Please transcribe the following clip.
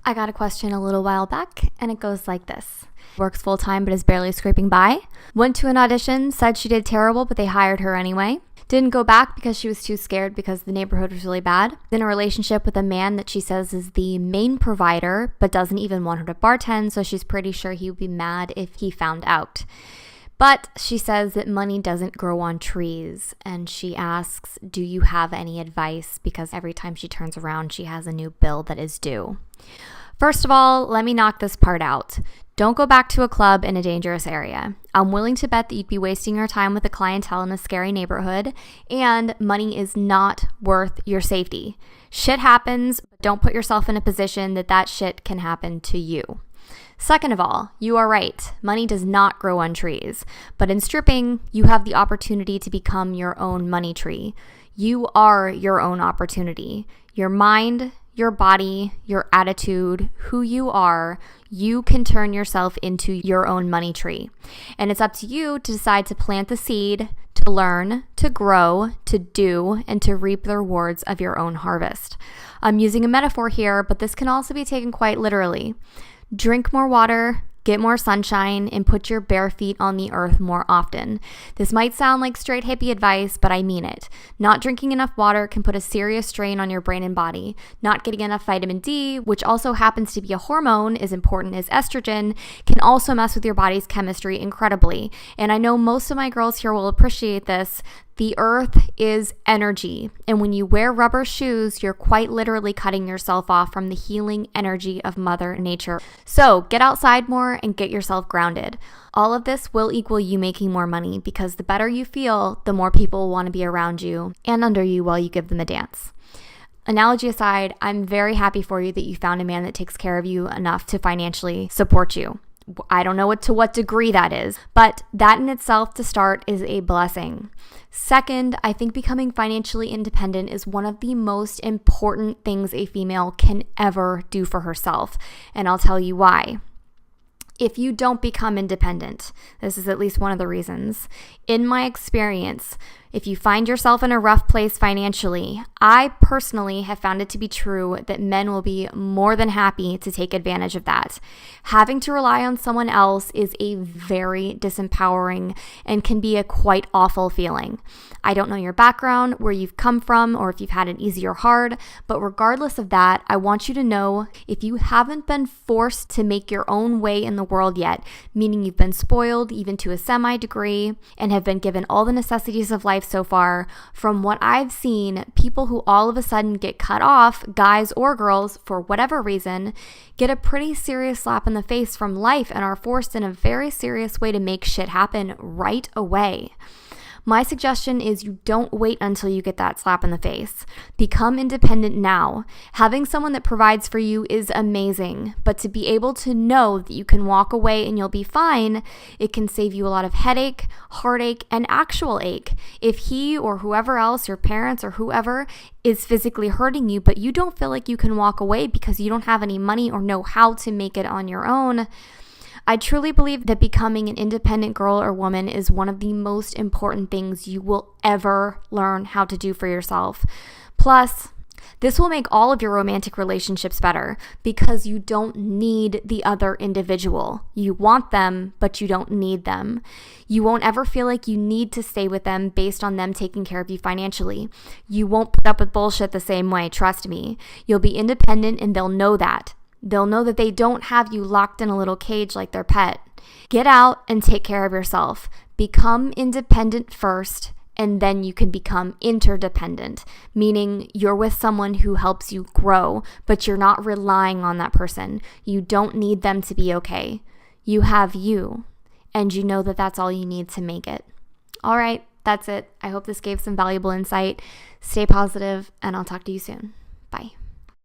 I got a question a little while back, and it goes like this. Works full-time but is barely scraping by. Went to an audition, said she did terrible, but they hired her anyway. Didn't go back because she was too scared because the neighborhood was really bad. In a relationship with a man that she says is the main provider, but doesn't even want her to bartend, so she's pretty sure he would be mad if he found out. But she says that money doesn't grow on trees, and she asks, do you have any advice? Because every time she turns around, she has a new bill that is due. First of all, let me knock this part out. Don't go back to a club in a dangerous area. I'm willing to bet that you'd be wasting your time with a clientele in a scary neighborhood, and money is not worth your safety. Shit happens, but don't put yourself in a position that shit can happen to you. Second of all, you are right. Money does not grow on trees. But in stripping, you have the opportunity to become your own money tree. You are your own opportunity. Your mind, your body, your attitude, who you are, you can turn yourself into your own money tree. And it's up to you to decide to plant the seed, to learn, to grow, to do, and to reap the rewards of your own harvest. I'm using a metaphor here, but this can also be taken quite literally. Drink more water, get more sunshine, and put your bare feet on the earth more often. This might sound like straight hippie advice, but I mean it. Not drinking enough water can put a serious strain on your brain and body. Not getting enough vitamin D, which also happens to be a hormone as important as estrogen, can also mess with your body's chemistry incredibly. And I know most of my girls here will appreciate this. The earth is energy, and when you wear rubber shoes, you're quite literally cutting yourself off from the healing energy of Mother Nature. So get outside more and get yourself grounded. All of this will equal you making more money because the better you feel, the more people will want to be around you and under you while you give them a dance. Analogy aside, I'm very happy for you that you found a man that takes care of you enough to financially support you. I don't know to what degree that is, but that in itself to start is a blessing. Second, I think becoming financially independent is one of the most important things a female can ever do for herself, and I'll tell you why. If you don't become independent, this is at least one of the reasons. In my experience, if you find yourself in a rough place financially, I personally have found it to be true that men will be more than happy to take advantage of that. Having to rely on someone else is a very disempowering and can be a quite awful feeling. I don't know your background, where you've come from, or if you've had it easy or hard, but regardless of that, I want you to know if you haven't been forced to make your own way in the world yet, meaning you've been spoiled even to a semi-degree and have been given all the necessities of life so far, from what I've seen, people who all of a sudden get cut off, guys or girls, for whatever reason, get a pretty serious slap in the face from life and are forced in a very serious way to make shit happen right away. My suggestion is you don't wait until you get that slap in the face. Become independent now. Having someone that provides for you is amazing, but to be able to know that you can walk away and you'll be fine, it can save you a lot of headache, heartache, and actual ache. If he or whoever else, your parents or whoever, is physically hurting you, but you don't feel like you can walk away because you don't have any money or know how to make it on your own, I truly believe that becoming an independent girl or woman is one of the most important things you will ever learn how to do for yourself. Plus, this will make all of your romantic relationships better because you don't need the other individual. You want them, but you don't need them. You won't ever feel like you need to stay with them based on them taking care of you financially. You won't put up with bullshit the same way, trust me. You'll be independent and they'll know that. They'll know that they don't have you locked in a little cage like their pet. Get out and take care of yourself. Become independent first, and then you can become interdependent, meaning you're with someone who helps you grow, but you're not relying on that person. You don't need them to be okay. You have you, and you know that that's all you need to make it. All right, that's it. I hope this gave some valuable insight. Stay positive, and I'll talk to you soon. Bye.